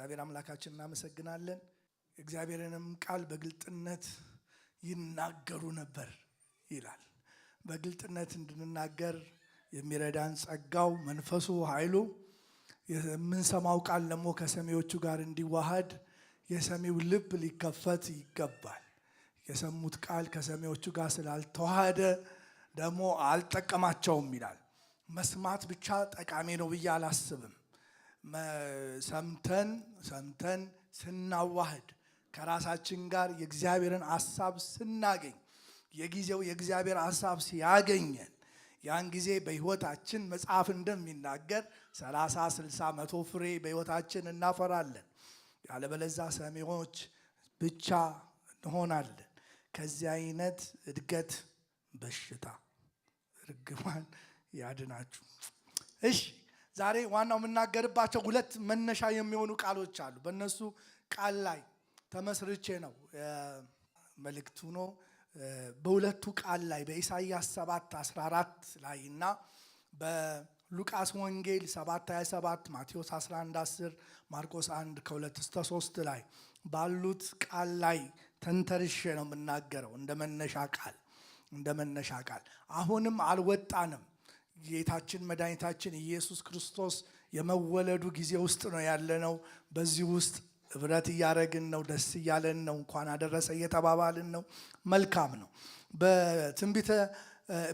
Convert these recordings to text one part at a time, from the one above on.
እግዚአብሔር አምላካችን እናመሰግናለን። እግዚአብሔርንም ቃል በግልጥነት ይናገሩ ነበር ይላል። በግልጥነት እንድንናገር የሚረዳን ጸጋው መንፈሱ ኃይሉ የምንሰማው ቃል ደግሞ ከሰሚዎቹ ጋር እንዲዋሃድ የሰሚው ልብ ሊከፈት ይገባል። የሰሙት ቃል ከሰሚዎቹ ጋር ስላልተዋሃደ ደግሞ አልጠቀማቸውም ይላል። መስማት ብቻ ጠቃሚ ነው ብዬ አላስብም። ሰምተን ስናዋህድ ከራሳችን ጋር የእግዚአብሔርን ሐሳብ ስናገኝ የጊዜው የእግዚአብሔር ሐሳብ ሲያገኘን ያን ጊዜ በሕይወታችን መጽሐፍ እንደሚናገር 30 60 100 ፍሬ በሕይወታችን እናፈራለን። ያለበለዛ ሰሚዎች ብቻ እንሆናለን። ከዚህ አይነት እድገት በሽታ ርግማን ያድናችሁ። እሺ ዛሬ ዋናው የምናገርባቸው ሁለት መነሻ የሚሆኑ ቃሎች አሉ። በእነሱ ቃል ላይ ተመስርቼ ነው መልእክቱ ነው። በሁለቱ ቃል ላይ በኢሳይያስ 7:14 ላይ እና በሉቃስ ወንጌል 7:27 ማቴዎስ 11:10 ማርቆስ 1:2-3 ላይ ባሉት ቃል ላይ ተንተርሼ ነው የምናገረው እንደ መነሻ ቃል። አሁንም አልወጣንም። ጌታችን መድኃኒታችን ኢየሱስ ክርስቶስ የመወለዱ ጊዜ ውስጥ ነው ያለነው። በዚህ ውስጥ ህብረት እያደረግን ነው፣ ደስ እያለን ነው፣ እንኳን አደረሰ እየተባባልን ነው። መልካም ነው። በትንቢተ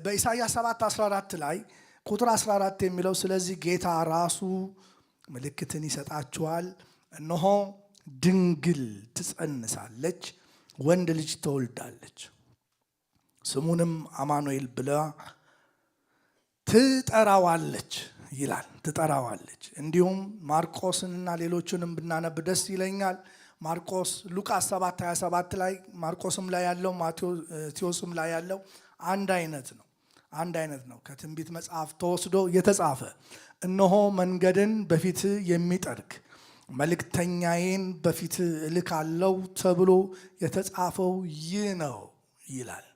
በኢሳይያስ 7:14 ላይ ቁጥር 14 የሚለው ስለዚህ ጌታ ራሱ ምልክትን ይሰጣችኋል፣ እነሆ ድንግል ትጸንሳለች፣ ወንድ ልጅ ትወልዳለች፣ ስሙንም አማኑኤል ብላ ትጠራዋለች ይላል። ትጠራዋለች። እንዲሁም ማርቆስንና ሌሎቹንም ብናነብ ደስ ይለኛል። ሉቃስ 7:27 ላይ ማርቆስም ላይ ያለው ማቴዎስም ላይ ያለው አንድ አይነት ነው። ከትንቢት መጽሐፍ ተወስዶ የተጻፈ እነሆ መንገድን በፊት የሚጠርግ መልእክተኛዬን በፊት እልካለሁ ተብሎ የተጻፈው ይህ ነው ይላል።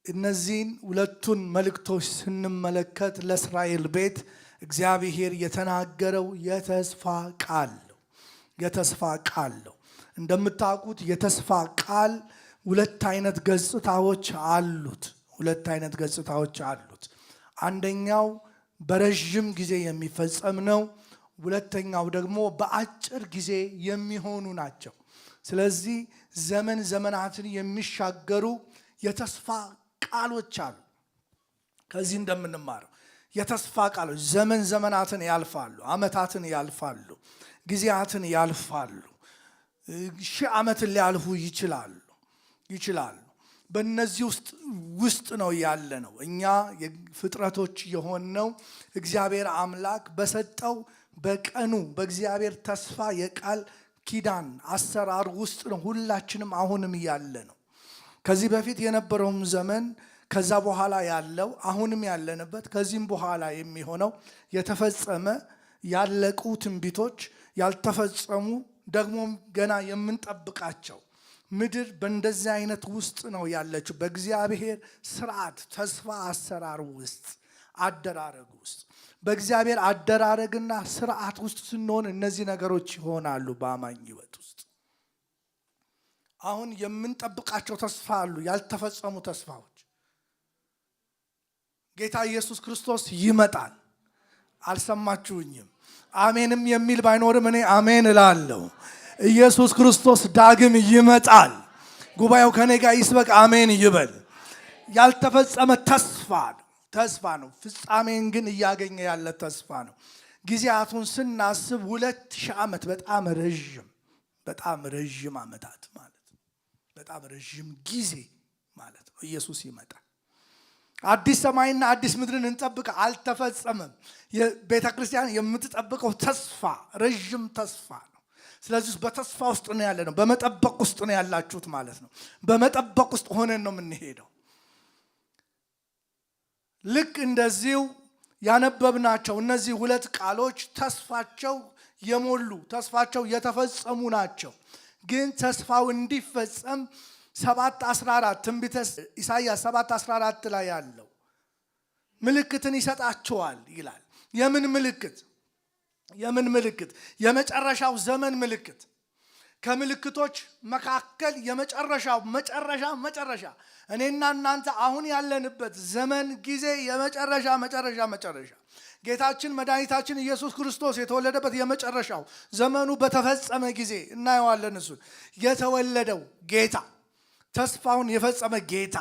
እነዚህን ሁለቱን መልእክቶች ስንመለከት ለእስራኤል ቤት እግዚአብሔር የተናገረው የተስፋ ቃል ነው። እንደምታውቁት የተስፋ ቃል ሁለት አይነት ገጽታዎች አሉት። አንደኛው በረዥም ጊዜ የሚፈጸም ነው። ሁለተኛው ደግሞ በአጭር ጊዜ የሚሆኑ ናቸው። ስለዚህ ዘመናትን የሚሻገሩ የተስፋ ቃሎች አሉ። ከዚህ እንደምንማረው የተስፋ ቃሎች ዘመናትን ያልፋሉ፣ ዓመታትን ያልፋሉ፣ ጊዜያትን ያልፋሉ፣ 1000 ዓመትን ሊያልፉ ይችላሉ። በእነዚህ ውስጥ ነው ያለ ነው። እኛ ፍጥረቶች የሆነው እግዚአብሔር አምላክ በሰጠው በቀኑ በእግዚአብሔር ተስፋ የቃል ኪዳን አሰራር ውስጥ ነው ሁላችንም አሁንም ያለ ነው። ከዚህ በፊት የነበረውም ዘመን ከዛ በኋላ ያለው አሁንም ያለንበት ከዚህም በኋላ የሚሆነው የተፈጸመ ያለቁ ትንቢቶች ያልተፈጸሙ ደግሞ ገና የምንጠብቃቸው ምድር በእንደዚህ አይነት ውስጥ ነው ያለችው። በእግዚአብሔር ስርዓት ተስፋ አሰራር ውስጥ አደራረግ ውስጥ በእግዚአብሔር አደራረግና ስርዓት ውስጥ ስንሆን እነዚህ ነገሮች ይሆናሉ በአማኝ ሕይወት ውስጥ። አሁን የምንጠብቃቸው ተስፋ አሉ፣ ያልተፈጸሙ ተስፋዎች። ጌታ ኢየሱስ ክርስቶስ ይመጣል። አልሰማችሁኝም? አሜንም የሚል ባይኖርም እኔ አሜን እላለሁ። ኢየሱስ ክርስቶስ ዳግም ይመጣል። ጉባኤው ከኔ ጋር ይስበክ፣ አሜን ይበል። ያልተፈጸመ ተስፋ ነው። ፍጻሜን ግን እያገኘ ያለ ተስፋ ነው። ጊዜያቱን ስናስብ 2000 ዓመት በጣም ረዥም ዓመታት ማለት በጣም ረዥም ጊዜ ማለት ነው። ኢየሱስ ይመጣል። አዲስ ሰማይና አዲስ ምድርን እንጠብቅ፣ አልተፈጸመም። የቤተ ክርስቲያን የምትጠብቀው ተስፋ ረዥም ተስፋ ነው። ስለዚህ በተስፋ ውስጥ ነው ያለ ነው። በመጠበቅ ውስጥ ነው ያላችሁት ማለት ነው። በመጠበቅ ውስጥ ሆነን ነው የምንሄደው። ልክ እንደዚሁ ያነበብናቸው እነዚህ ሁለት ቃሎች ተስፋቸው የተፈጸሙ ናቸው። ግን ተስፋው እንዲፈጸም 7:14 ትንቢተ ኢሳይያስ 7:14 ላይ ያለው ምልክትን ይሰጣቸዋል ይላል። የምን ምልክት? የምን ምልክት? የመጨረሻው ዘመን ምልክት። ከምልክቶች መካከል የመጨረሻው መጨረሻ እኔና እናንተ አሁን ያለንበት ዘመን ጊዜ የመጨረሻ ጌታችን መድኃኒታችን ኢየሱስ ክርስቶስ የተወለደበት የመጨረሻው ዘመኑ በተፈጸመ ጊዜ እናየዋለን። እሱ የተወለደው ጌታ ተስፋውን የፈጸመ ጌታ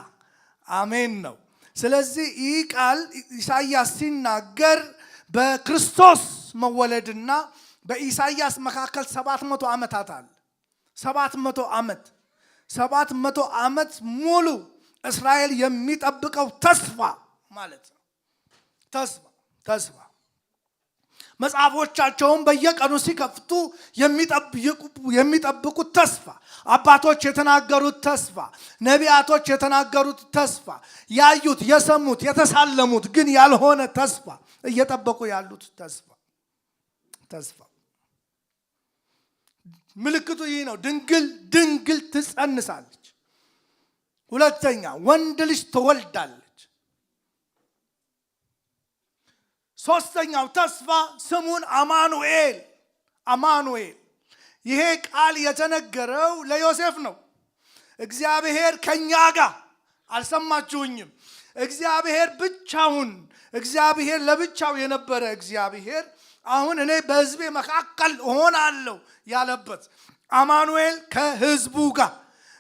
አሜን ነው። ስለዚህ ይህ ቃል ኢሳይያስ ሲናገር በክርስቶስ መወለድና በኢሳይያስ መካከል 700 ዓመታት አለ። 700 ዓመት ሙሉ እስራኤል የሚጠብቀው ተስፋ ማለት ነው። ተስፋ መጽሐፎቻቸውን በየቀኑ ሲከፍቱ የሚጠብቁት ተስፋ፣ አባቶች የተናገሩት ተስፋ፣ ነቢያቶች የተናገሩት ተስፋ፣ ያዩት፣ የሰሙት፣ የተሳለሙት ግን ያልሆነ ተስፋ፣ እየጠበቁ ያሉት ተስፋ። ምልክቱ ይህ ነው። ድንግል ትጸንሳለች። ሁለተኛ ወንድ ልጅ ትወልዳለች። ሶስተኛው ተስፋ ስሙን አማኑኤል። ይሄ ቃል የተነገረው ለዮሴፍ ነው። እግዚአብሔር ከኛ ጋር። አልሰማችሁኝም? እግዚአብሔር ለብቻው የነበረ እግዚአብሔር አሁን እኔ በሕዝቤ መካከል እሆናለሁ ያለበት አማኑኤል ከሕዝቡ ጋር።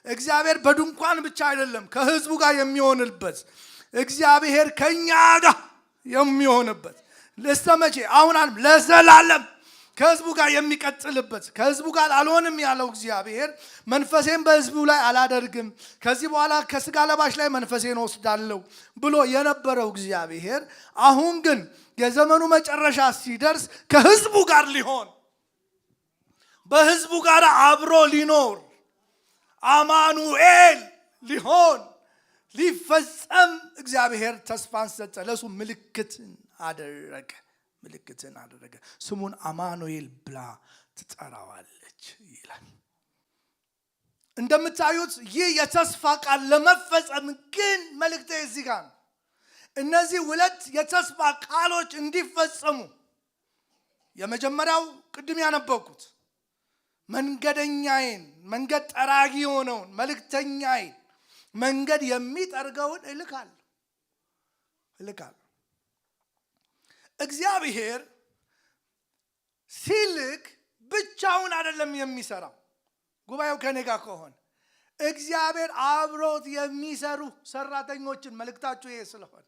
እግዚአብሔር በድንኳን ብቻ አይደለም ከሕዝቡ ጋር የሚሆንበት፣ እግዚአብሔር ከኛ ጋር የሚሆንበት ለስተመቼ አሁን ለዘላለም ከሕዝቡ ጋር የሚቀጥልበት። ከሕዝቡ ጋር አልሆንም ያለው እግዚአብሔር መንፈሴን በሕዝቡ ላይ አላደርግም፣ ከዚህ በኋላ ከስጋ ለባሽ ላይ መንፈሴን ወስዳለሁ ብሎ የነበረው እግዚአብሔር አሁን ግን የዘመኑ መጨረሻ ሲደርስ ከሕዝቡ ጋር ሊሆን፣ በሕዝቡ ጋር አብሮ ሊኖር፣ አማኑኤል ሊሆን ሊፈጸም እግዚአብሔር ተስፋን ሰጠ። ለሱ ምልክትን አደረገ። ስሙን አማኑኤል ብላ ትጠራዋለች ይላል። እንደምታዩት ይህ የተስፋ ቃል ለመፈጸም ግን መልእክቴ እዚህ ጋር ነው። እነዚህ ሁለት የተስፋ ቃሎች እንዲፈጸሙ የመጀመሪያው ቅድም ያነበብኩት መንገድ ጠራጊ የሆነውን መልእክተኛዬን መንገድ የሚጠርገውን እልካለሁ። እግዚአብሔር ሲልክ ብቻውን አይደለም የሚሰራው። ጉባኤው ከኔ ጋር ከሆነ እግዚአብሔር አብሮት የሚሰሩ ሰራተኞችን መልእክታችሁ ይሄ ስለሆነ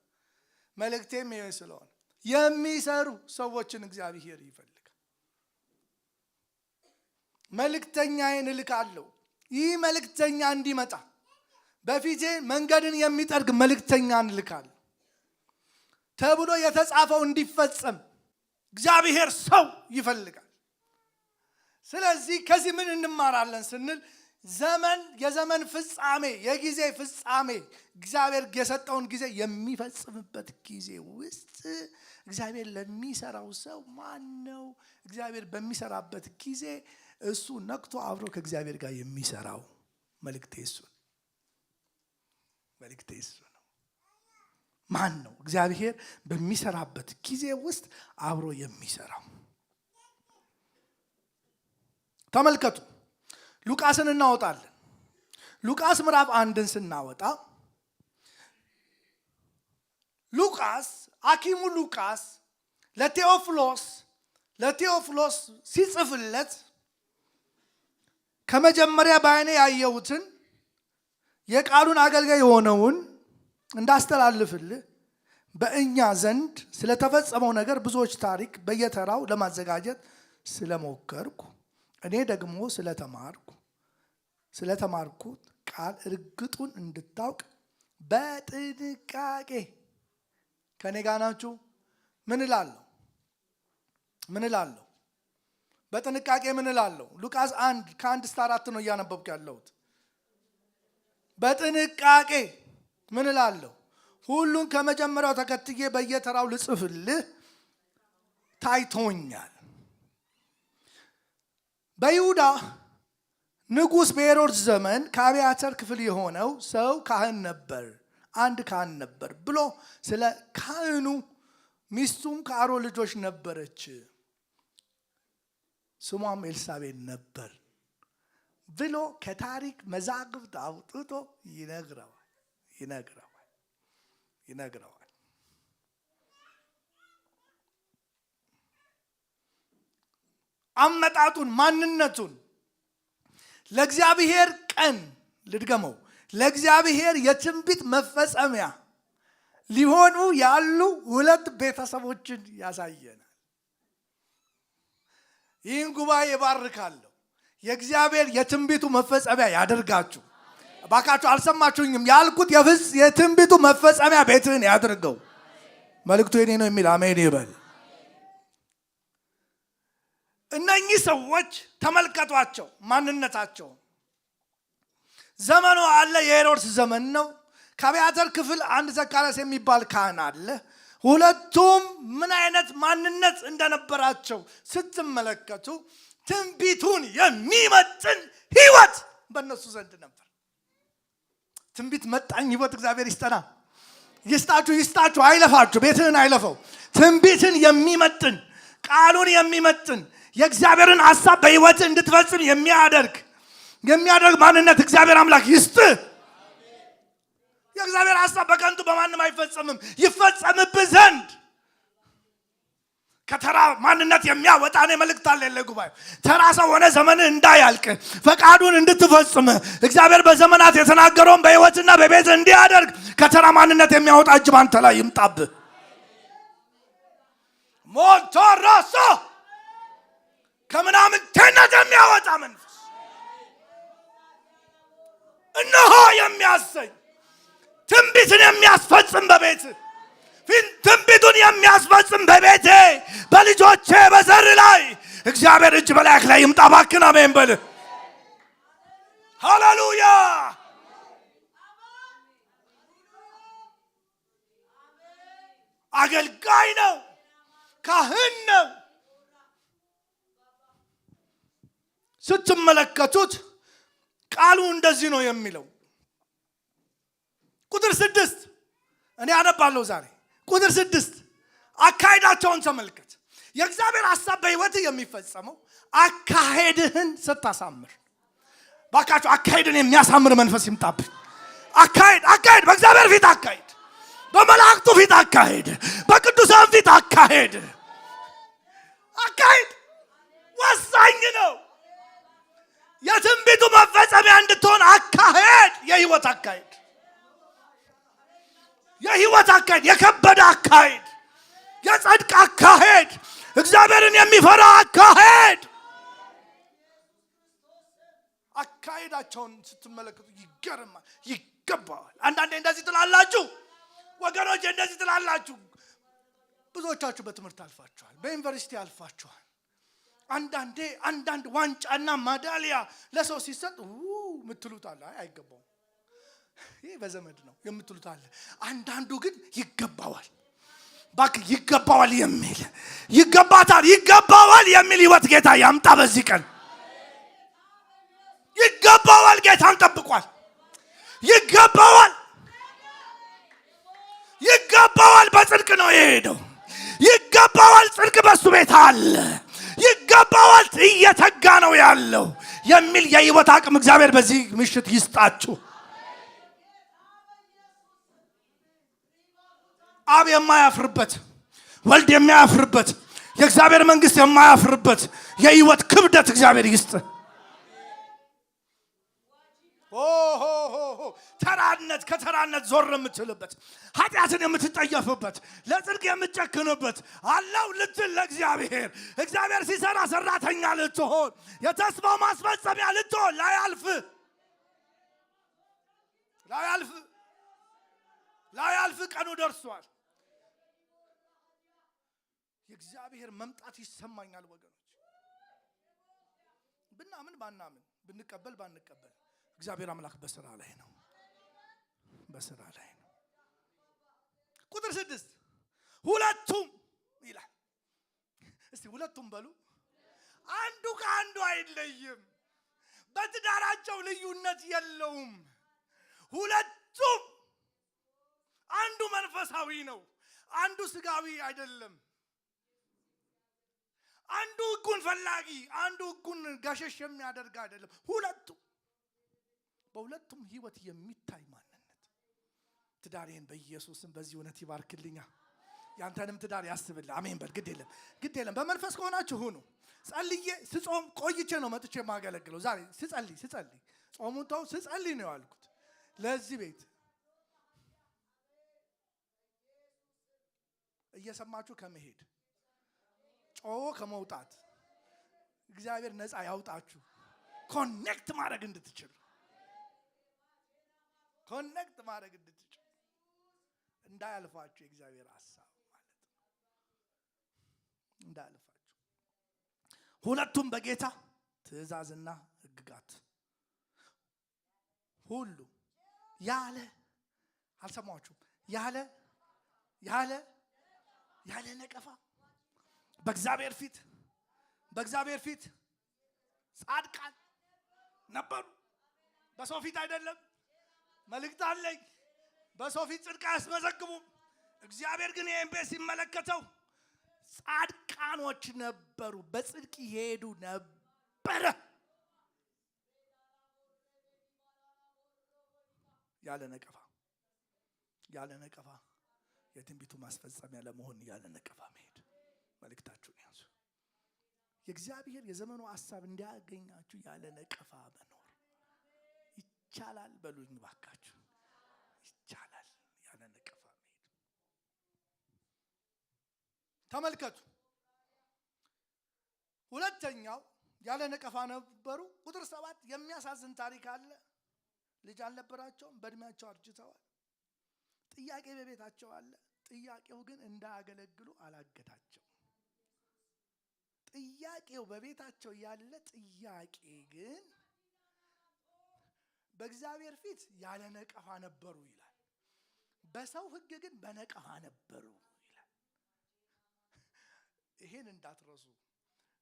መልእክቴም ይሄ ስለሆነ የሚሰሩ ሰዎችን እግዚአብሔር ይፈልጋል። መልእክተኛዬን እልካለሁ። ይህ መልእክተኛ እንዲመጣ በፊቴ መንገድን የሚጠርግ መልእክተኛን እልካለሁ ተብሎ የተጻፈው እንዲፈጸም እግዚአብሔር ሰው ይፈልጋል። ስለዚህ ከዚህ ምን እንማራለን ስንል የዘመን ፍጻሜ፣ የጊዜ ፍጻሜ እግዚአብሔር የሰጠውን ጊዜ የሚፈጽምበት ጊዜ ውስጥ እግዚአብሔር ለሚሰራው ሰው ማን ነው? እግዚአብሔር በሚሰራበት ጊዜ እሱ ነቅቶ አብሮ ከእግዚአብሔር ጋር የሚሰራው መልእክቴ እሱ ነው። ማን ነው? እግዚአብሔር በሚሰራበት ጊዜ ውስጥ አብሮ የሚሰራው። ተመልከቱ፣ ሉቃስን እናወጣለን። ሉቃስ ምዕራፍ 1ን ስናወጣ ሐኪሙ ሉቃስ ለቴዎፍሎስ ሲጽፍለት ከመጀመሪያ በዓይኔ ያየሁትን የቃሉን አገልጋይ የሆነውን እንዳስተላልፍልህ በእኛ ዘንድ ስለተፈጸመው ነገር ብዙዎች ታሪክ በየተራው ለማዘጋጀት ስለሞከርኩ እኔ ደግሞ ስለተማርኩት ቃል እርግጡን እንድታውቅ በጥንቃቄ ከኔ ጋር ናችሁ። ምን እላለሁ? በጥንቃቄ ምን እላለሁ? ሉቃስ 1:1-4 ነው እያነበብኩ ያለሁት። በጥንቃቄ ምን እላለሁ? ሁሉን ከመጀመሪያው ተከትዬ በየተራው ልጽፍልህ ታይቶኛል። በይሁዳ ንጉሥ በሄሮድስ ዘመን ከአብያተር ክፍል የሆነው ሰው አንድ ካህን ነበር ብሎ ስለ ካህኑ ሚስቱም ከአሮን ልጆች ነበረች ስሟም ኤልሳቤጥ ነበር ብሎ ከታሪክ መዛግብት አውጥቶ ይነግረዋል። አመጣጡን ማንነቱን ለእግዚአብሔር ቀን ልድገመው፣ ለእግዚአብሔር የትንቢት መፈጸሚያ ሊሆኑ ያሉ ሁለት ቤተሰቦችን ያሳየናል። ይህን ጉባኤ ይባርካለሁ። የእግዚአብሔር የትንቢቱ መፈጸሚያ ያደርጋችሁ። ባካችሁ አልሰማችሁኝም? ያልኩት የትንቢቱ መፈጸሚያ ቤትህን ያድርገው። መልእክቱ የኔ ነው የሚል አሜን ይበል። እነኚህ ሰዎች ተመልከቷቸው ማንነታቸው። ዘመኑ አለ፣ የሄሮድስ ዘመን ነው። ከአብያተር ክፍል አንድ ዘካርያስ የሚባል ካህን አለ። ሁለቱም ምን አይነት ማንነት እንደነበራቸው ስትመለከቱ ትንቢቱን የሚመጥን ህይወት በእነሱ ዘንድ ነበር። ትንቢት መጣኝ ህይወት እግዚአብሔር ይስጠና፣ ይስጣችሁ፣ አይለፋችሁ፣ ቤትህን አይለፈው። ትንቢትን የሚመጥን ቃሉን የሚመጥን የእግዚአብሔርን ሐሳብ በህይወት እንድትፈጽም የሚያደርግ ማንነት እግዚአብሔር አምላክ ይስጥ። የእግዚአብሔር ሐሳብ በከንቱ በማንም አይፈጸምም። ይፈጸምብህ ዘንድ ከተራ ማንነት የሚያወጣ ነው። መልእክት አለ ለጉባኤው። ተራ ሰው ሆነ ዘመንህ እንዳያልቅ ፈቃዱን እንድትፈጽም እግዚአብሔር በዘመናት የተናገረውን በህይወትና በቤት እንዲያደርግ ከተራ ማንነት የሚያወጣ እጅ ባንተ ላይ ይምጣብህ። ሞቶራሶ ከምናምንቴነት የሚያወጣ መንፈስ እነሆ የሚያሰኝ ትንቢትን የሚያስፈጽም በቤት ትንቢቱን የሚያስፈጽም በቤቴ በልጆቼ በዘር ላይ እግዚአብሔር እጅ በላይክ ላይ ይምጣ። እባክህ አሜን በል። ሃሌሉያ። አገልጋይ ነው፣ ካህን ነው። ስትመለከቱት ቃሉ እንደዚህ ነው የሚለው። ቁጥር 6 እኔ አነባለሁ ዛሬ። ቁጥር 6 አካሄዳቸውን ተመልከት። የእግዚአብሔር ሐሳብ በህይወትህ የሚፈጸመው አካሄድህን ስታሳምር። ባካችሁ አካሄድን የሚያሳምር መንፈስ ይምጣብህ። አካሄድ በእግዚአብሔር ፊት አካሄድ፣ በመላእክቱ ፊት አካሄድ፣ በቅዱሳን ፊት አካሄድ ወሳኝ ነው። የትንቢቱ መፈጸሚያ እንድትሆን አካሄድ፣ የህይወት አካሄድ፣ የከበደ አካሄድ፣ የጽድቅ አካሄድ፣ እግዚአብሔርን የሚፈራ አካሄድ። አካሄዳቸውን ስትመለከቱ ይገባዋል። አንዳንዴ እንደዚህ ትላላችሁ ወገኖች፣ እንደዚህ ትላላችሁ። ብዙዎቻችሁ በትምህርት አልፋችኋል፣ በዩኒቨርሲቲ አልፋችኋል። አንዳንድ ዋንጫና ማዳሊያ ለሰው ሲሰጥ ምትሉት አለ፣ አይገባውም፣ ይሄ በዘመድ ነው የምትሉት አለ። አንዳንዱ ግን ይገባዋል፣ ባክ ይገባዋል የሚል ይገባዋል የሚል ህይወት ጌታ ያምጣ በዚህ ቀን። ይገባዋል፣ ጌታን ጠብቋል። ይገባዋል፣ በጽድቅ ነው የሄደው። ይገባዋል፣ ጽድቅ በሱ ቤት አለ። ይገባዋል፣ እየተጋ ነው ያለው የሚል የህይወት አቅም እግዚአብሔር በዚህ ምሽት ይስጣችሁ። አብ የማያፍርበት፣ ወልድ የማያፍርበት፣ የእግዚአብሔር መንግስት የማያፍርበት የህይወት ክብደት እግዚአብሔር ይስጥ። ከተራነት ዞር የምትልበት፣ ኃጢአትን የምትጠየፍበት፣ ለጽድቅ የምትጨክንበት አለው ልትል ለእግዚአብሔር እግዚአብሔር ሲሰራ ሰራተኛ ልትሆን፣ የተስፋው ማስፈጸሚያ ልትሆን፣ ላያልፍ ቀኑ ደርሷል። የእግዚአብሔር መምጣት ይሰማኛል ወገኖች። ብናምን ባናምን፣ ብንቀበል ባንቀበል እግዚአብሔር አምላክ በስራ ላይ ነው። ቁጥር 6 ሁለቱም ይላል። እስቲ ሁለቱም በሉ። አንዱ ከአንዱ አይለይም፣ በትዳራቸው ልዩነት የለውም። ሁለቱም፣ አንዱ መንፈሳዊ ነው፣ አንዱ ስጋዊ አይደለም። አንዱ ህጉን ፈላጊ አንዱ ህጉን ጋሸሽ የሚያደርግ አይደለም በሁለቱም ህይወት የሚታይ ማንነት ትዳሬን በኢየሱስም በዚህ እውነት ይባርክልኛ ያንተንም ትዳር ያስብል አሜን በል ግድ የለም በመንፈስ ከሆናችሁ ሁኑ ጸልዬ ስጾም ቆይቼ ነው መጥቼ ማገለግለው ዛሬ ስጸልይ ጾሙን ተው ስጸልይ ነው ያልኩት ለዚህ ቤት እየሰማችሁ ከመሄድ ጮ ከመውጣት እግዚአብሔር ነፃ ያውጣችሁ ኮኔክት ማድረግ እንድትችሉ እንዳያልፋችሁ የእግዚአብሔር ሐሳብ ማለት ነው እንዳያልፋችሁ ሁለቱም በጌታ ትእዛዝና ሕግጋት ሁሉ ያለ አልሰማችሁም ያለ ነቀፋ በእግዚአብሔር ፊት ጻድቃን ነበሩ በሰው ፊት አይደለም መልእክት አለኝ በሰው ፊት ጽድቅ አያስመዘግቡም እግዚአብሔር ግን ይሄን ቤት ሲመለከተው ጻድቃኖች ነበሩ በጽድቅ ይሄዱ ነበር ያለ ነቀፋ የትንቢቱ ማስፈጸሚያ ለመሆን ያለ ነቀፋ መሄድ መልእክታችሁን ያዙ የእግዚአብሔር የዘመኑ ሐሳብ እንዲያገኛችሁ ያለ ነቀፋ መኖር ይቻላል በሉኝ ባካችሁ ይቻላል ያለ ነቀፋ መሄድ ተመልከቱ ሁለተኛው ያለ ነቀፋ ነበሩ ቁጥር 7 የሚያሳዝን ታሪክ አለ ልጅ አልነበራቸውም በእድሜያቸው አርጅተዋል ጥያቄ በቤታቸው አለ ጥያቄው ግን እንዳያገለግሉ አላገዳቸው ጥያቄው በቤታቸው ያለ ጥያቄ ግን በእግዚአብሔር ፊት ያለ ነቀፋ ነበሩ ይላል በሰው ሕግ ግን በነቀፋ ነበሩ ይላል ይሄን እንዳትረሱ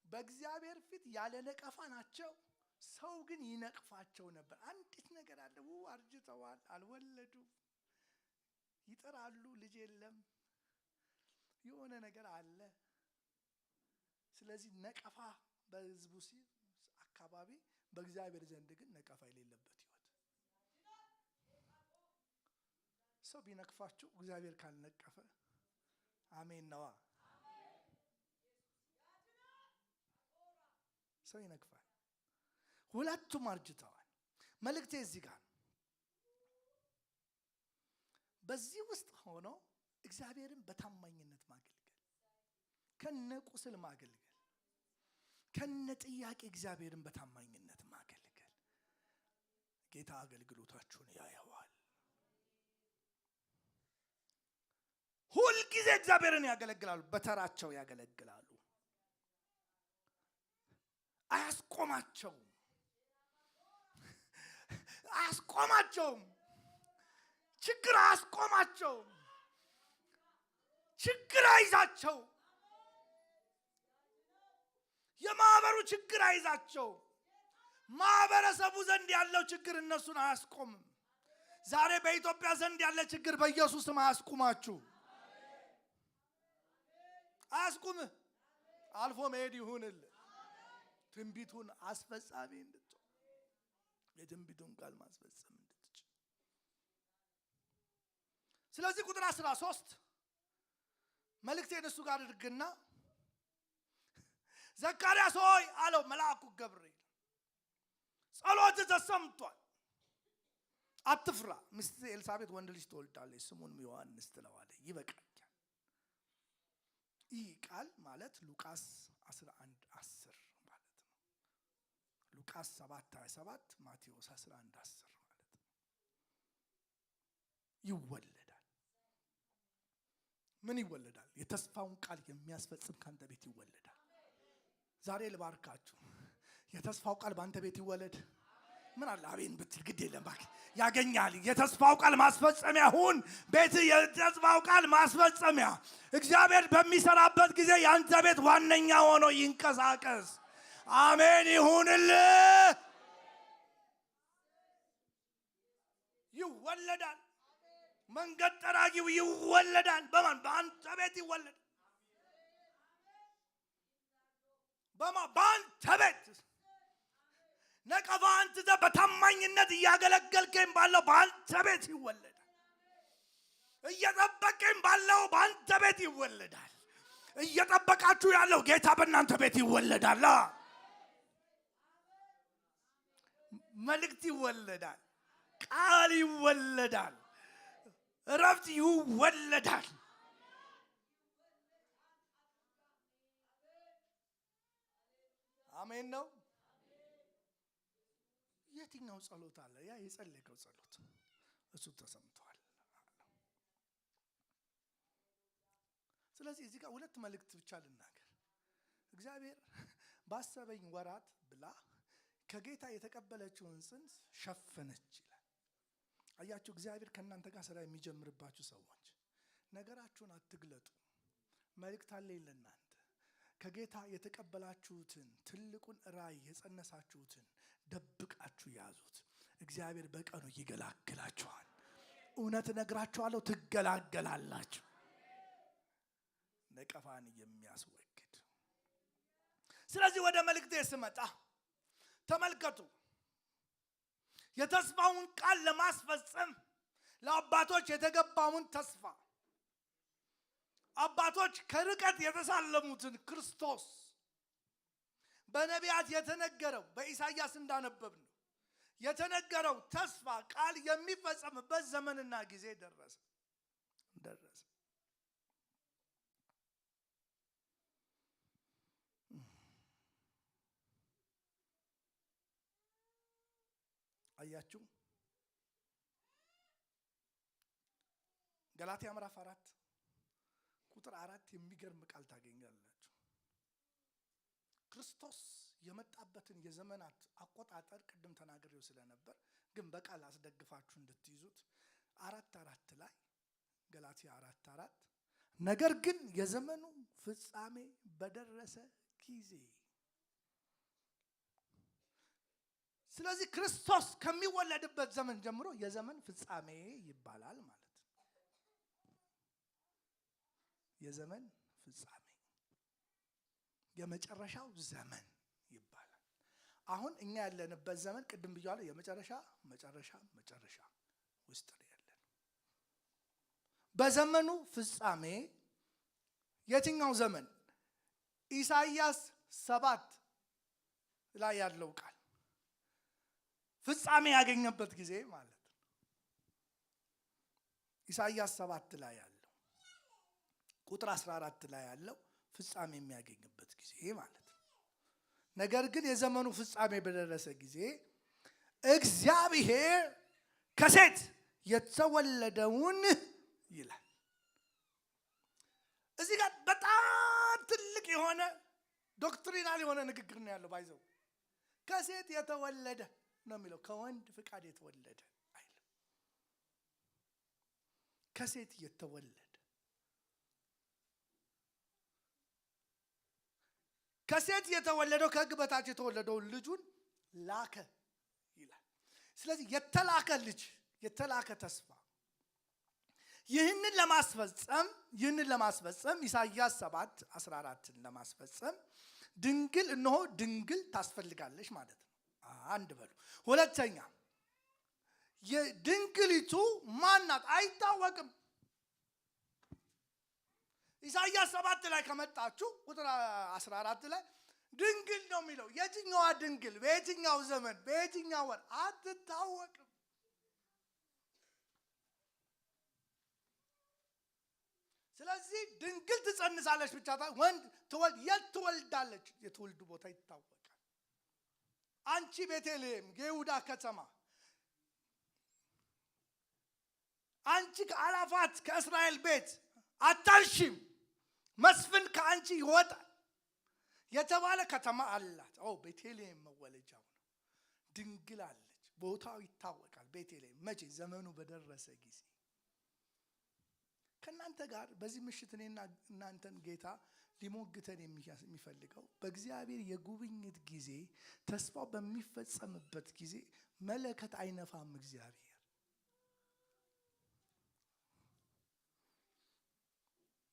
በእግዚአብሔር ፊት ያለ ነቀፋ ናቸው ሰው ግን ይነቅፋቸው ነበር አንዲት ነገር አለ አርጅተዋል አልወለዱ ይጠራሉ ልጅ የለም የሆነ ነገር አለ ስለዚህ ነቀፋ በህዝቡ አካባቢ በእግዚአብሔር ዘንድ ግን ነቀፋ የሌለበት ህይወት ሰው ቢነቅፋችሁ እግዚአብሔር ካልነቀፈ አሜን ነዋ ሰው ይነቅፋል ሁለቱም አርጅተዋል መልእክቴ እዚህ ጋር በዚህ ውስጥ ሆኖ እግዚአብሔርን በታማኝነት ማገልገል ከነቁስል ማገልገል ከነጥያቄ እግዚአብሔርን በታማኝነት ማገልገል ጌታ አገልግሎታችሁን ያየዋል ሁሉ ጊዜ እግዚአብሔርን ያገለግላሉ በተራቸው ያገለግላሉ አያስቆማቸውም ችግር አያስቆማቸው ችግር አይዛቸው የማህበሩ ችግር አይዛቸው ማህበረሰቡ ዘንድ ያለው ችግር እነሱን አያስቆምም ዛሬ በኢትዮጵያ ዘንድ ያለ ችግር በኢየሱስም አያስቆማችሁ አያስቆም አልፎ መሄድ ይሁንል ትንቢቱን አስፈጻሚ እንድትሆን የትንቢቱን ቃል ማስፈጸም እንድትችል ስለዚህ ቁጥር 13 መልእክቴን እሱ ጋር አድርግና ዘካርያስ ሆይ አለው መልአኩ ገብርኤል ጸሎት ተሰምቷል አትፍራ ሚስት ኤልሳቤጥ ወንድ ልጅ ትወልዳለች ስሙንም ዮሐንስ ትለዋለች ይበቃል ይህ ቃል ማለት ሉቃስ 11:10 ማለት ነው ሉቃስ 7:27 ማቴዎስ 11:10 ማለት ነው ይወለዳል ምን ይወለዳል የተስፋውን ቃል የሚያስፈጽም ካንተ ቤት ይወለዳል ዛሬ ልባርካችሁ የተስፋው ቃል ባንተ ቤት ይወለድ ምን አለ አቤን ብትል ግድ የለም ባክ ያገኛል የተስፋው ቃል ማስፈጸሚያ ሁን ቤት የተስፋው ቃል ማስፈጸሚያ እግዚአብሔር በሚሰራበት ጊዜ ያንተ ቤት ዋነኛ ሆኖ ይንቀሳቀስ አሜን ይሁንልህ ይወለዳል መንገድ ጠራጊው ይወለዳል በማን በአንተ ቤት ይወለዳል በአንተ ቤት ነቀፋን ትተህ በታማኝነት እያገለገልከኝ ባለው በአንተ ቤት ይወለዳል። እየጠበቀኝ ባለው በአንተ ቤት ይወለዳል። እየጠበቃችሁ ያለው ጌታ በእናንተ ቤት ይወለዳል። መልእክት ይወለዳል። ቃል ይወለዳል። እረፍት ይወለዳል። አሜን ነው። የትኛው ጸሎት አለ? ያ የጸለየው ጸሎት እሱ ተሰምቷል። ስለዚህ እዚህ ጋር ሁለት መልእክት ብቻ ልናገር። እግዚአብሔር ባሰበኝ ወራት ብላ ከጌታ የተቀበለችውን ጽንስ ሸፈነች ይላል። አያችሁ፣ እግዚአብሔር ከእናንተ ጋር ስራ የሚጀምርባችሁ ሰዎች ነገራችሁን አትግለጡ። መልእክት አለኝ ለእናንተ። ከጌታ የተቀበላችሁትን ትልቁን ራእይ የጸነሳችሁትን ደብቃችሁ ያዙት። እግዚአብሔር በቀኑ ይገላግላችኋል። እውነት እነግራችኋለሁ፣ ትገላገላላችሁ። ነቀፋን የሚያስወግድ። ስለዚህ ወደ መልእክቴ ስመጣ ተመልከቱ። የተስፋውን ቃል ለማስፈጸም ለአባቶች የተገባውን ተስፋ አባቶች ከርቀት የተሳለሙትን ክርስቶስ በነቢያት የተነገረው በኢሳይያስ እንዳነበብነው የተነገረው ተስፋ ቃል የሚፈጸምበት ዘመንና ጊዜ ደረሰ። አያችሁ፣ ገላትያ ምዕራፍ 4 ቁጥር 4 የሚገርም ቃል ታገኛላችሁ። ክርስቶስ የመጣበትን የዘመናት አቆጣጠር ቅድም ተናግሬው ስለነበር ግን በቃል አስደግፋችሁ እንድትይዙት 4:4 ላይ ገላትያ 4:4 ነገር ግን የዘመኑ ፍጻሜ በደረሰ ጊዜ። ስለዚህ ክርስቶስ ከሚወለድበት ዘመን ጀምሮ የዘመን ፍጻሜ ይባላል ማለት ነው። የዘመን ፍጻሜ የመጨረሻው ዘመን ይባላል። አሁን እኛ ያለንበት ዘመን ቅድም ብያለሁ፣ የመጨረሻ ውስጥ ነው ያለን። በዘመኑ ፍጻሜ የትኛው ዘመን? ኢሳይያስ 7 ላይ ያለው ቃል ፍጻሜ ያገኘበት ጊዜ ማለት ነው። ኢሳይያስ 7 ላይ ያለው ቁጥር 14 ላይ ያለው ፍጻሜ የሚያገኝበት ጊዜ ማለት ነው። ነገር ግን የዘመኑ ፍጻሜ በደረሰ ጊዜ እግዚአብሔር ከሴት የተወለደውን ይላል። እዚህ ጋር በጣም ትልቅ የሆነ ዶክትሪናል የሆነ ንግግር ነው ያለው። ባይዘው ከሴት የተወለደ ነው የሚለው፣ ከወንድ ፍቃድ የተወለደ አይልም። ከሴት የተወለደ ከሴት የተወለደው ከሕግ በታች የተወለደውን ልጁን ላከ ይላል። ስለዚህ የተላከ ልጅ፣ የተላከ ተስፋ ይህንን ለማስፈጸም ኢሳይያስ 7:14 ለማስፈጸም ድንግል እነሆ ድንግል ታስፈልጋለች ማለት ነው። አንድ በሉ። ሁለተኛ የድንግሊቱ ማናት አይታወቅም። ኢሳይያስ 7 ላይ ከመጣችሁ ቁጥር 14 ላይ ድንግል ነው የሚለው። የትኛዋ ድንግል? በየትኛው ዘመን? በየትኛው ወር? አትታወቅም። ስለዚህ ድንግል ትጸንሳለች ብቻ ወንድ የት ትወልዳለች? የትውልዱ ቦታ ይታወቃል። አንቺ ቤተልሔም የይሁዳ ከተማ፣ አንቺ ከአላፋት ከእስራኤል ቤት አታንሺም፣ መስፍን ከአንቺ ይወጣል የተባለ ከተማ አላት። ቤተልሔም መወለጃው ነው። ድንግል አለች፣ ቦታው ይታወቃል። ቤተልሔም መቼ? ዘመኑ በደረሰ ጊዜ። ከእናንተ ጋር በዚህ ምሽት እኔና እናንተን ጌታ ሊሞግተን የሚፈልገው በእግዚአብሔር የጉብኝት ጊዜ፣ ተስፋው በሚፈጸምበት ጊዜ መለከት አይነፋም እግዚአብሔር።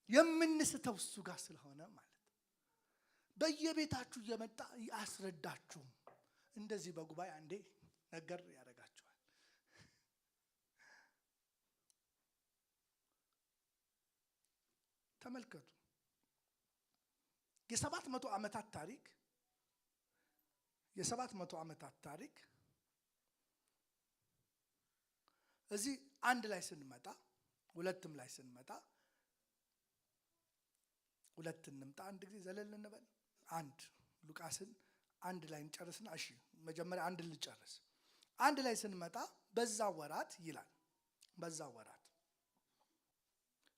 የምንስተው እሱ ጋር ስለሆነ ማለት በየቤታችሁ እየመጣ ያስረዳችሁ። እንደዚህ በጉባኤ አንዴ ነገር ያደርጋችኋል። ተመልከቱ። የ700 ዓመታት ታሪክ እዚህ አንድ ላይ ስንመጣ ሁለትም ላይ ስንመጣ ሁለት እንምጣ። አንድ ጊዜ ዘለል እንበል። አንድ ሉቃስን አንድ ላይ እንጨርስና እሺ መጀመሪያ አንድ ልጨርስ። አንድ ላይ ስንመጣ በዛ ወራት ይላል። በዛ ወራት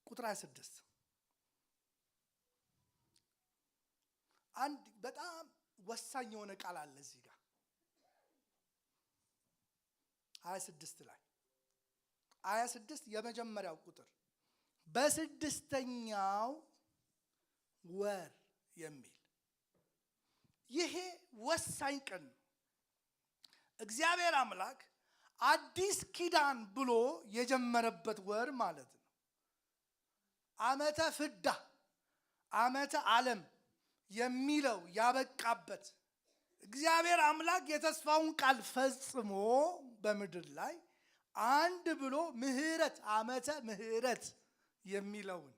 ቁጥር 26 አንድ በጣም ወሳኝ የሆነ ቃል አለ እዚህ ጋር 26 ላይ 26 የመጀመሪያው ቁጥር በስድስተኛው ወር የሚል ይሄ ወሳኝ ቀን እግዚአብሔር አምላክ አዲስ ኪዳን ብሎ የጀመረበት ወር ማለት ነው። ዓመተ ፍዳ ዓመተ ዓለም የሚለው ያበቃበት እግዚአብሔር አምላክ የተስፋውን ቃል ፈጽሞ በምድር ላይ አንድ ብሎ ምህረት ዓመተ ምህረት የሚለውን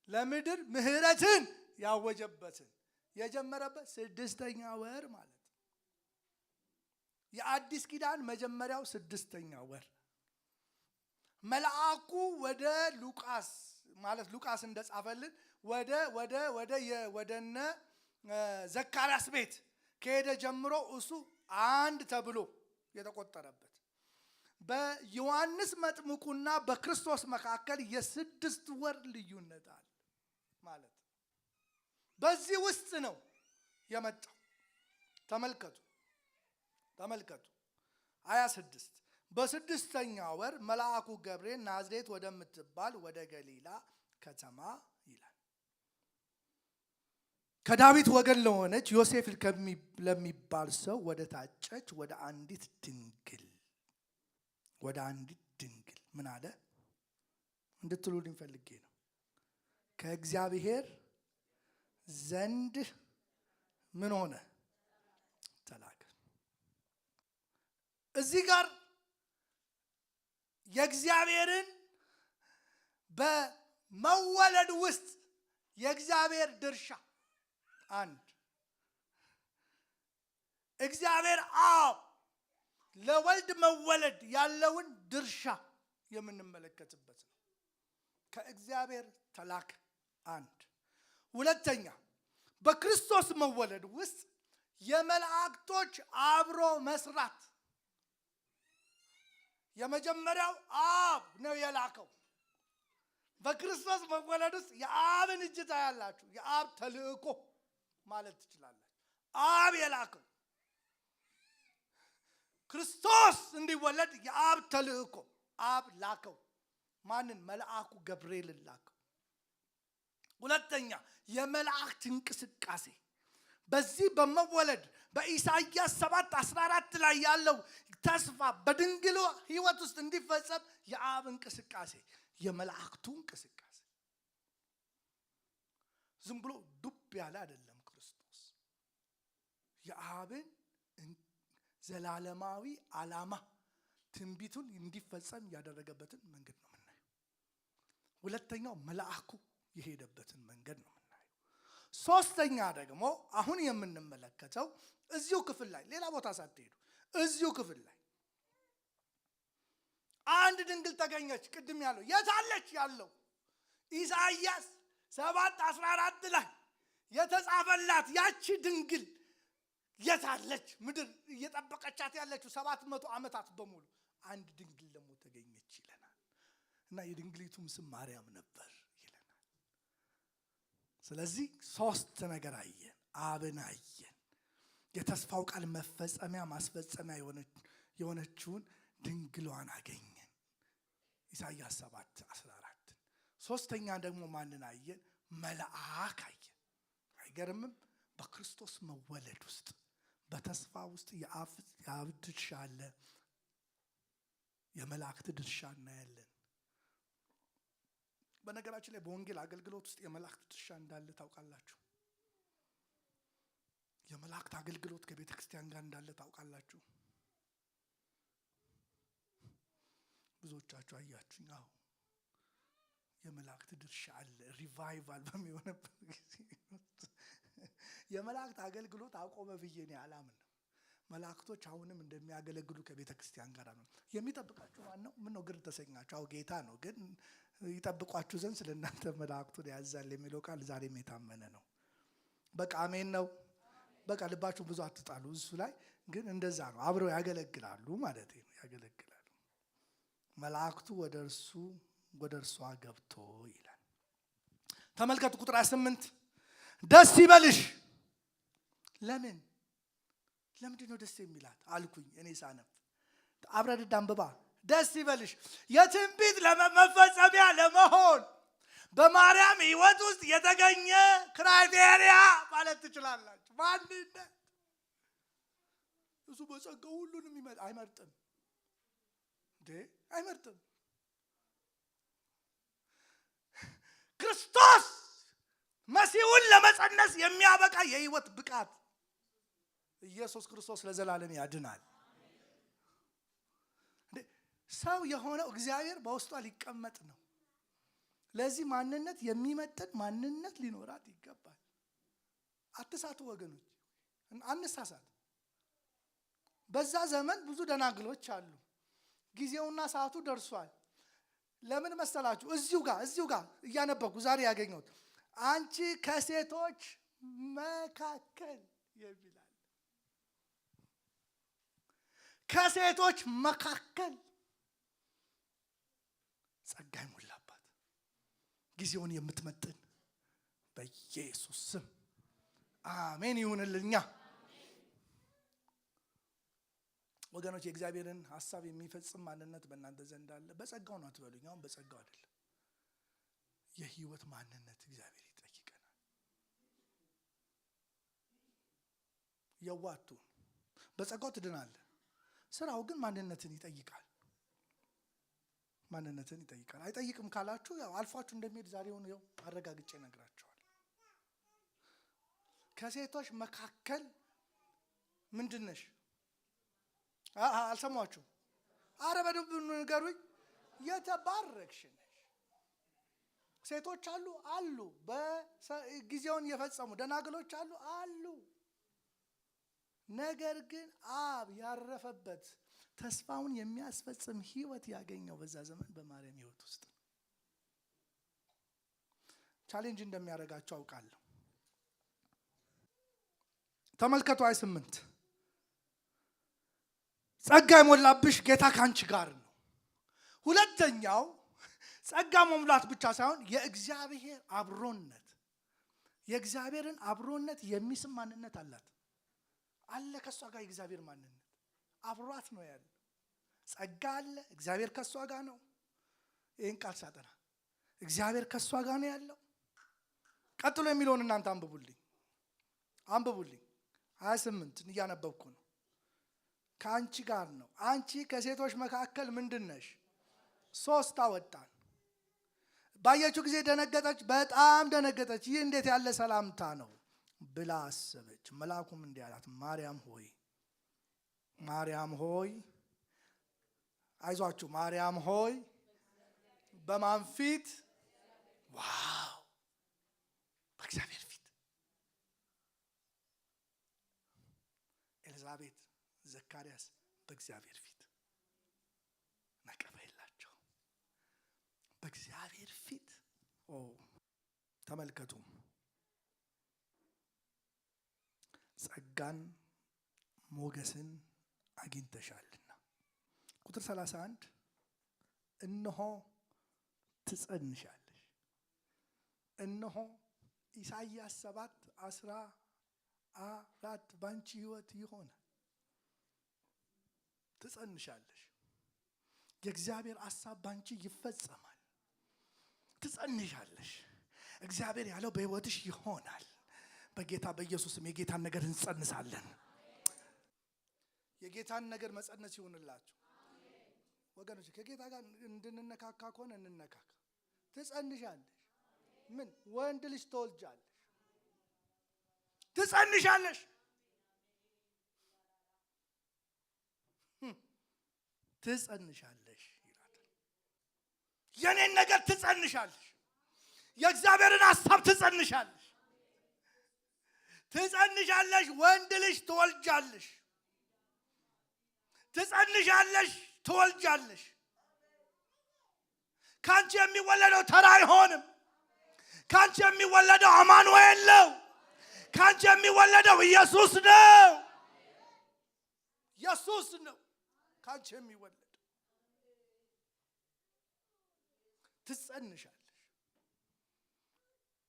ለምድር ምህረትን ያወጀበትን የጀመረበት ስድስተኛ ወር ማለት ነው። የአዲስ ኪዳን መጀመሪያው ስድስተኛ ወር መልአኩ ወደ ሉቃስ ማለት ሉቃስ እንደጻፈልን ወደነ ዘካርያስ ቤት ከሄደ ጀምሮ እሱ አንድ ተብሎ የተቆጠረበት በዮሐንስ መጥምቁና በክርስቶስ መካከል የ6 ወር ልዩነት አለ ማለት ነው። በዚህ ውስጥ ነው የመጣው። ተመልከቱ 26 በስድስተኛ ወር መልአኩ ገብርኤል ናዝሬት ወደምትባል ወደ ገሊላ ከተማ ይላል ከዳዊት ወገን ለሆነች ዮሴፍ ለሚባል ሰው ወደ ታጨች ወደ አንዲት ድንግል ምን አለ እንድትሉልኝ ፈልጌ ነው። ከእግዚአብሔር ዘንድ ምን ሆነ ተላከ። እዚህ ጋር የእግዚአብሔርን በመወለድ ውስጥ የእግዚአብሔር ድርሻ አንድ እግዚአብሔር አብ ለወልድ መወለድ ያለውን ድርሻ የምንመለከትበት ነው። ከእግዚአብሔር ተላከ አንድ። ሁለተኛ በክርስቶስ መወለድ ውስጥ የመላእክቶች አብሮ መስራት የመጀመሪያው አብ ነው የላከው። በክርስቶስ መወለድ ውስጥ የአብን እጅ ታያላችሁ። የአብ ተልእኮ ማለት ትችላላችሁ። አብ የላከው ክርስቶስ እንዲወለድ የአብ ተልእኮ አብ ላከው። ማንን? መልአኩ ገብርኤልን ላከው። ሁለተኛ የመላእክት እንቅስቃሴ በዚህ በመወለድ በኢሳይያስ 7:14 ላይ ያለው ተስፋ በድንግል ሕይወት ውስጥ እንዲፈጸም የአብ እንቅስቃሴ የመላእክቱ እንቅስቃሴ ዝም ብሎ ዱብ ያለ አይደለም። ክርስቶስ የአብን ዘላለማዊ ዓላማ ትንቢቱን እንዲፈጸም ያደረገበትን መንገድ ነው የምናየው። ሁለተኛው መልአኩ የሄደበትን መንገድ ነው የምናየው። ሶስተኛ ደግሞ አሁን የምንመለከተው እዚሁ ክፍል ላይ ሌላ ቦታ ሳትሄዱ እዚሁ ክፍል ላይ አንድ ድንግል ተገኘች። ቅድም ያለው የታለች ያለው ኢሳይያስ 7:14 ላይ የተጻፈላት ያቺ ድንግል የታለች? ምድር እየጠበቀቻት ያለችው 700 ዓመታት በሙሉ አንድ ድንግል ደግሞ ተገኘች ይለናል። እና የድንግሊቱም ስም ማርያም ነበር ይለናል። ስለዚህ ሶስት ነገር አየን። አብን አየን፣ የተስፋው ቃል መፈጸሚያ ማስፈጸሚያ የሆነችውን ድንግሏን አገኘን ኢሳይያስ 7:14። ሶስተኛ ደግሞ ማንን አየን? መልአክ አየን። አይገርምም? በክርስቶስ መወለድ ውስጥ በተስፋ ውስጥ የአብ ድርሻ አለ፣ የመላእክት ድርሻ እናያለን። በነገራችን ላይ በወንጌል አገልግሎት ውስጥ የመላእክት ድርሻ እንዳለ ታውቃላችሁ። የመላእክት አገልግሎት ከቤተ ክርስቲያን ጋር እንዳለ ታውቃላችሁ? ብዙዎቻችሁ አያችሁኝ? አዎ የመላእክት ድርሻ አለ። ሪቫይቫል በሚሆንበት ጊዜ የመላእክት አገልግሎት አቆመ ብዬ እኔ አላምንም። መላእክቶች አሁንም እንደሚያገለግሉ ከቤተ ክርስቲያን ጋር ነው። የሚጠብቃችሁ ማን ነው? ምን ነው ግር ተሰኛችሁ? አዎ ጌታ ነው። ግን ይጠብቋችሁ ዘንድ ስለእናንተ መላእክቱን ያዛል የሚለው ቃል ዛሬም የታመነ ነው። በቃ አሜን ነው። በቃ ልባችሁ ብዙ አትጣሉ እሱ ላይ። ግን እንደዛ ነው። አብረው ያገለግላሉ ማለት ነው። ያገለግላሉ። መላእክቱ ወደ እርሷ ገብቶ ይላል። ተመልከቱ ቁጥር 28 ደስ ይበልሽ። ለምንድን ነው ደስ የሚላት አልኩኝ እኔ ሳነብ። አብረን አንብባ። ደስ ይበልሽ የትንቢት ለመፈጸሚያ ለመሆን በማርያም ሕይወት ውስጥ የተገኘ ክራይቴሪያ ማለት ትችላላችሁ። ማንነት እሱ በጸጋው ሁሉንም አይመርጥም እንዴ? አይመርጥም። ክርስቶስ መሲሁን ለመጸነስ የሚያበቃ የሕይወት ብቃት ኢየሱስ ክርስቶስ ለዘላለም ያድናል። ሰው የሆነው እግዚአብሔር በውስጧ ሊቀመጥ ነው። ለዚህ ማንነት የሚመጥን ማንነት ሊኖራት ይገባል። አትሳቱ ወገኖች፣ አንሳሳት። በዛ ዘመን ብዙ ደናግሎች አሉ። ጊዜውና ሰዓቱ ደርሷል። ለምን መሰላችሁ? እዚሁ ጋር እያነበብኩ ዛሬ ያገኘሁት አንቺ ከሴቶች መካከል ይላል። ከሴቶች መካከል ጸጋ ይሞላባት ጊዜውን የምትመጥን በኢየሱስ ስም አሜን ይሁንልኛ። ወገኖች የእግዚአብሔርን ሐሳብ የሚፈጽም ማንነት በእናንተ ዘንድ አለ። በጸጋው ነው አትበሉኝ። አሁን በጸጋው አይደለም። የህይወት ማንነት እግዚአብሔር ይጠይቀናል። የዋቱ በጸጋው ትድናለህ። ስራው ግን ማንነትን ይጠይቃል። አይጠይቅም ካላችሁ ያው አልፏችሁ እንደሚሄድ ዛሬውን ያው አረጋግጬ ነግራችኋል። ከሴቶች መካከል ምንድነሽ? አልሰማችሁ? አረ በደንብ ንገሩኝ። የተባረክሽ ነሽ። ሴቶች አሉ በጊዜውን የፈጸሙ ደናግሎች አሉ። ነገር ግን አብ ያረፈበት ተስፋውን የሚያስፈጽም ህይወት ያገኘው በዛ ዘመን በማርያም ህይወት ውስጥ ነው። ቻሌንጅ እንደሚያደርጋቸው አውቃለሁ። ተመልከቱ 28 ጸጋ የሞላብሽ ጌታ ካንቺ ጋር ነው። ሁለተኛው ጸጋ መሙላት ብቻ ሳይሆን የእግዚአብሔር አብሮነት፣ የእግዚአብሔርን አብሮነት የሚስም ማንነት አለ። ከሷ ጋር የእግዚአብሔር ማንነት አብሯት ነው ያለው። ጸጋ አለ፣ እግዚአብሔር ከሷ ጋር ነው። ይሄን ቃል ሳጠና እግዚአብሔር ከሷ ጋር ነው ያለው። ቀጥሎ የሚለውን እናንተ አንብቡልኝ 28 እያነበብኩ ነው። ከአንቺ ጋር ነው። አንቺ ከሴቶች መካከል ምንድነሽ? 3 አወጣን። ባየችው ጊዜ ደነገጠች፣ በጣም ደነገጠች። ይህ እንዴት ያለ ሰላምታ ነው ብላ አሰበች። መልአኩም እንዲህ አላት፣ ማርያም ሆይ አይዟችሁ፣ ማርያም ሆይ በማን ፊት? ዋው! በእግዚአብሔር ፊት። ኤልዛቤት፣ ዘካርያስ በእግዚአብሔር ፊት ነቀፋ የላቸው። በእግዚአብሔር ፊት ተመልከቱ። ጸጋን ሞገስን አግኝተሻልና። ቁጥር 31 እነሆ ትጸንሻለሽ። እነሆ ኢሳይያስ 7:14 ባንቺ ህይወት ይሆናል። ትጸንሻለሽ። የእግዚአብሔር ሐሳብ ባንቺ ይፈጸማል። ትጸንሻለሽ። እግዚአብሔር ያለው በህይወትሽ ይሆናል። በጌታ በኢየሱስም የጌታን ነገር እንጸንሳለን። የጌታን ነገር መጸነስ ይሁንላችሁ ወገኖች። ከጌታ ጋር እንድንነካካ ከሆነ እንነካካ። ትጸንሻለሽ። ምን ወንድ ልጅ ትወልጃለሽ። ትጸንሻለሽ። ትጸንሻለሽ ይላታል። የኔን ነገር ትጸንሻለሽ። የእግዚአብሔርን ሐሳብ ትጸንሻለሽ። ትጸንሻለሽ፣ ወንድ ልጅ ትወልጃለሽ። ትጸንሻለሽ፣ ትወልጃለሽ። ካንቺ የሚወለደው ተራ አይሆንም። ካንቺ የሚወለደው አማኑኤል ነው። ካንቺ የሚወለደው ኢየሱስ ነው። ኢየሱስ ነው ካንቺ የሚወለደው። ትጸንሻለሽ።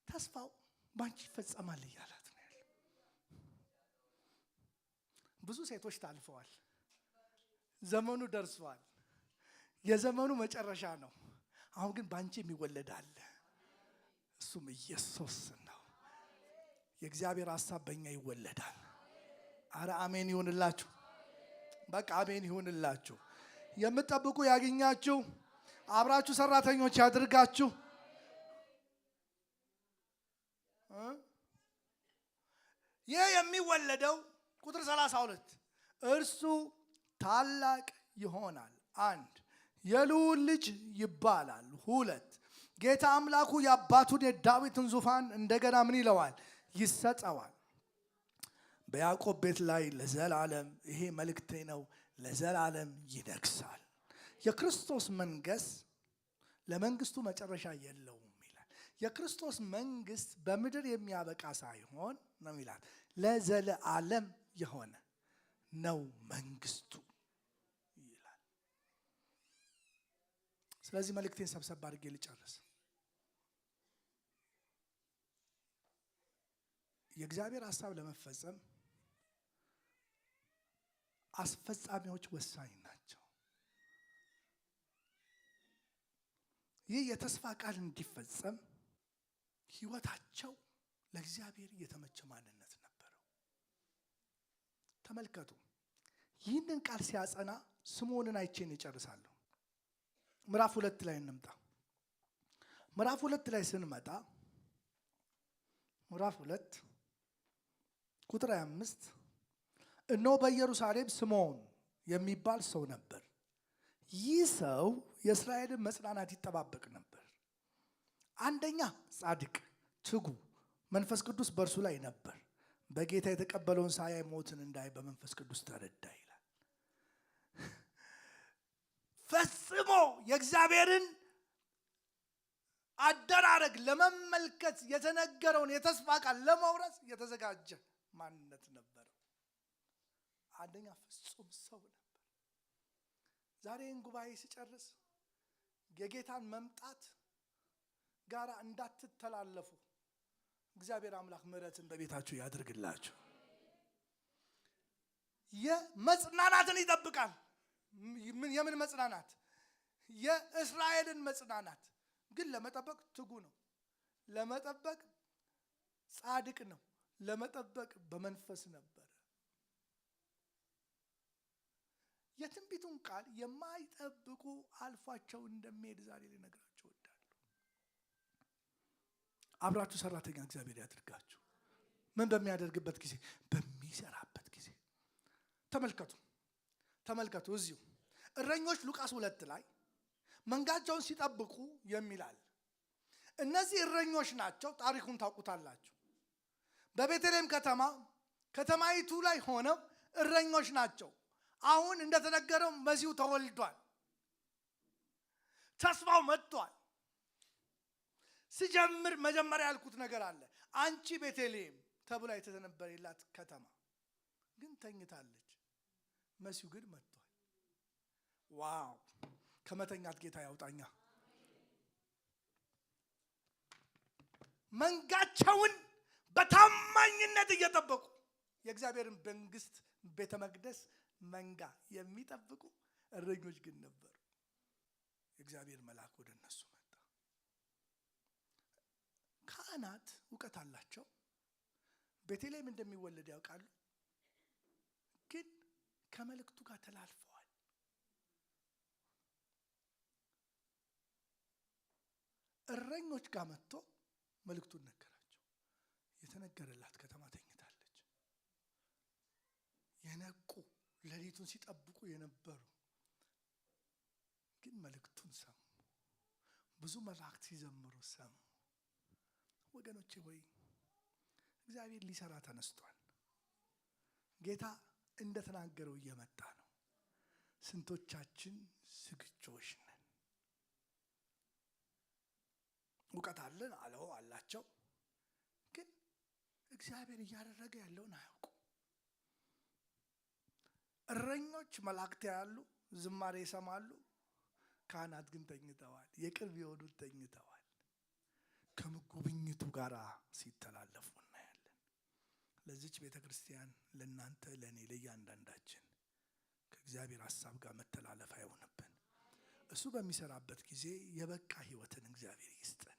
ተስፋው ባንቺ ይፈጸማል እያላት ነው ያለው። ብዙ ሴቶች ታልፈዋል። ዘመኑ ደርሷል። የዘመኑ መጨረሻ ነው። አሁን ግን ባንቺ የሚወለድ አለ። እሱም ኢየሱስ ነው። የእግዚአብሔር ሐሳብ በእኛ ይወለዳል። አረ አሜን ይሁንላችሁ። በቃ አሜን ይሁንላችሁ። የምትጠብቁ ያገኛችሁ። አብራችሁ ሰራተኞች ያድርጋችሁ። ይህ የሚወለደው ቁጥር 32 እርሱ ታላቅ ይሆናል። 1 የልዑል ልጅ ይባላል። 2 ጌታ አምላኩ የአባቱን የዳዊትን ዙፋን እንደገና ምን ይለዋል? ይሰጠዋል። በያዕቆብ ቤት ላይ ለዘላለም፣ ይሄ መልእክቴ ነው፣ ለዘላለም ይነግሳል። የክርስቶስ መንግስት ለመንግስቱ መጨረሻ የለውም ይላል። የክርስቶስ መንግስት በምድር የሚያበቃ ሳይሆን ነው ይላል፣ ለዘላለም የሆነ ነው መንግስቱ ይላል። ስለዚህ መልእክቴን ሰብሰብ አድርጌ ልጨርስ። የእግዚአብሔር ሐሳብ ለመፈጸም አስፈጻሚዎች ወሳኝ ናቸው። ይህ የተስፋ ቃል እንዲፈጸም ህይወታቸው ለእግዚአብሔር የተመቸ ማንነት ነበረው። ተመልከቱ፣ ይህንን ቃል ሲያጸና ስምዖንን አይቼን ይጨርሳለሁ። ምዕራፍ 2 ላይ እንምጣ። ምዕራፍ 2 ላይ ስንመጣ ምዕራፍ 2 ቁጥር 25 እነሆ በኢየሩሳሌም ስምዖን የሚባል ሰው ነበር። ይህ ሰው የእስራኤልን መጽናናት ይጠባበቅ ነበር። አንደኛ ጻድቅ፣ ትጉ፣ መንፈስ ቅዱስ በእርሱ ላይ ነበር። በጌታ የተቀበለውን ሳያይ ሞትን እንዳይ በመንፈስ ቅዱስ ተረዳ ይላል። ፈጽሞ የእግዚአብሔርን አደራረግ ለመመልከት የተነገረውን የተስፋ ቃል ለመውረስ የተዘጋጀ ማንነት ነበረው። አንደኛ ፍጹም ሰው ነበር። ዛሬን ጉባኤ ሲጨርስ የጌታን መምጣት ጋራ እንዳትተላለፉ እግዚአብሔር አምላክ ምሕረትን በቤታችሁ ያድርግላችሁ። የመጽናናትን ይጠብቃል። የምን መጽናናት? የእስራኤልን መጽናናት። ግን ለመጠበቅ ትጉ ነው። ለመጠበቅ ጻድቅ ነው። ለመጠበቅ በመንፈስ ነበረ። የትንቢቱን ቃል የማይጠብቁ አልፏቸው እንደሚሄድ ዛሬ ልነግራችሁ እወዳለሁ። አብራችሁ ሰራተኛ እግዚአብሔር ያድርጋችሁ። ምን በሚያደርግበት ጊዜ? በሚሰራበት ጊዜ። ተመልከቱ እዚሁ እረኞች ሉቃስ 2 ላይ መንጋቸውን ሲጠብቁ የሚላል። እነዚህ እረኞች ናቸው። ታሪኩን ታውቁታላችሁ። በቤተልሔም ከተማይቱ ላይ ሆነው እረኞች ናቸው። አሁን እንደተነገረው መሲሁ ተወልዷል። ተስፋው መጥቷል። ሲጀምር መጀመሪያ ያልኩት ነገር አለ። አንቺ ቤተልሔም ተብላ የተነበረላት ከተማ ግን ተኝታለች። መሲሁ ግን መጥቷል። ዋው! ከመተኛት ጌታ ያውጣኛ። መንጋቸውን በታማኝነት እየጠበቁ የእግዚአብሔርን መንግስት ቤተ መቅደስ መንጋ የሚጠብቁ እረኞች ግን ነበሩ። የእግዚአብሔር መልአክ ወደ እነሱ መጣ። ካህናት እውቀት አላቸው። ቤተልሔም እንደሚወለድ ያውቃሉ። ግን ከመልእክቱ ጋር ተላልፈዋል። እረኞች ጋር መጥቶ መልእክቱን ነገራቸው። የተነገረላት ከተማ ተኝታለች። የነቁ ሌሊቱን ሲጠብቁ የነበሩ ግን መልእክቱን ሰሙ። ብዙ መላእክት ሲዘምሩ ሰሙ። ወገኖቼ ሆይ እግዚአብሔር ሊሰራ ተነስቷል። ጌታ እንደተናገረው እየመጣ ነው። ስንቶቻችን ዝግጁዎች ነን? እውቀት አለን አላቸው፣ ግን እግዚአብሔር እያደረገ ያለውን አያውቁ። እረኞች መላእክት ያሉ ዝማሬ ይሰማሉ፣ ካህናት ግን ተኝተዋል። የቅርብ የሆኑት ተኝተዋል። ከጉብኝቱ ጋር ሲተላለፉ እናያለን። ለዚች ቤተክርስቲያን ለናንተ ለኔ ለእያንዳንዳችን ከእግዚአብሔር ሐሳብ ጋር መተላለፍ አይሆንብን። እሱ በሚሰራበት ጊዜ የበቃ ህይወትን እግዚአብሔር ይስጠን።